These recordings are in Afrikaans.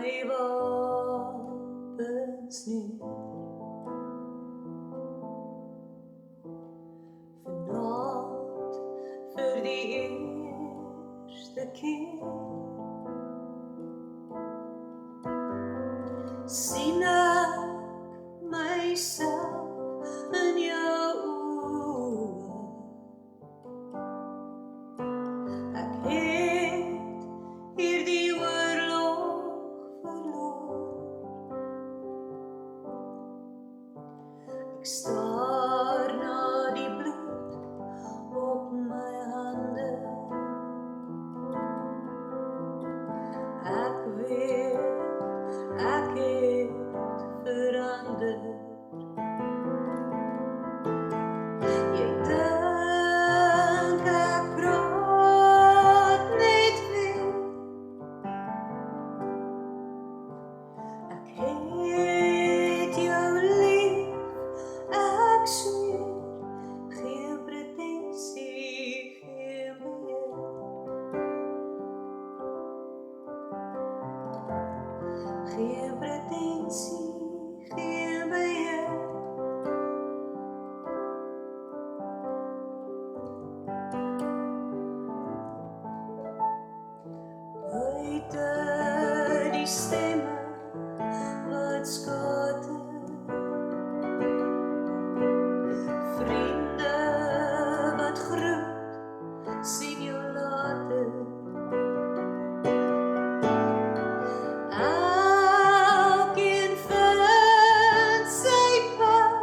my wapens neer. Vanaand vir die eerste keer sien ek myself in jou oë. Ek het hierdie oorlog verloor. Ek staar na die bloed op my hande. Ek weet ek het verander. Jy dink ek praat net weer. Ek het jou lief, ek zweer. Geen pretensie, geen beheer. Geen pretensie, geen beheer. Buite die stemme wat skater, vriende wat groet, sien jou later. Elkeen vind sy pad.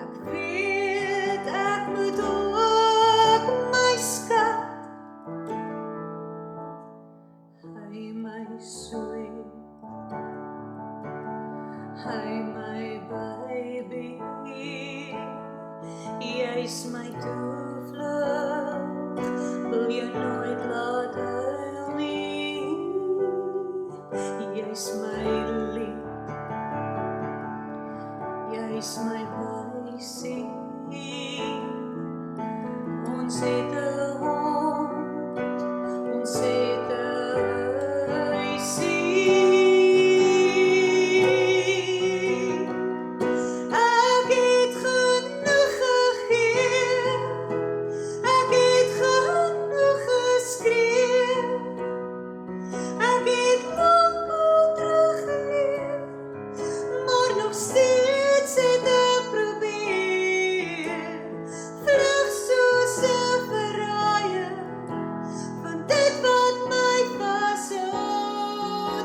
Ek weet ek moet ook my skat. Hy my sweet, hy my baby, jy's my toevlug, wil jy nooit laat huil nie. Jy's my lief, jy's my huisie. Ons het 'n hond, ons het 'n huisie. Ek het genoeg gegee, ek het genoeg geskree. Ek het lank al teruggeleer, maar nog steeds het ek probeer. Vlug soos 'n verraaier van dit wat my vashou.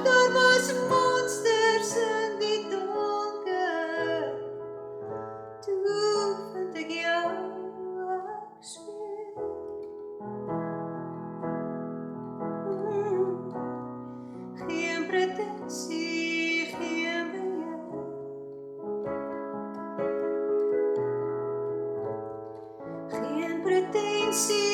Daar was monsters in die donker. Toe vind ek jou, ek zweer. Geen pretensie, geen beheer. Geen pretensie.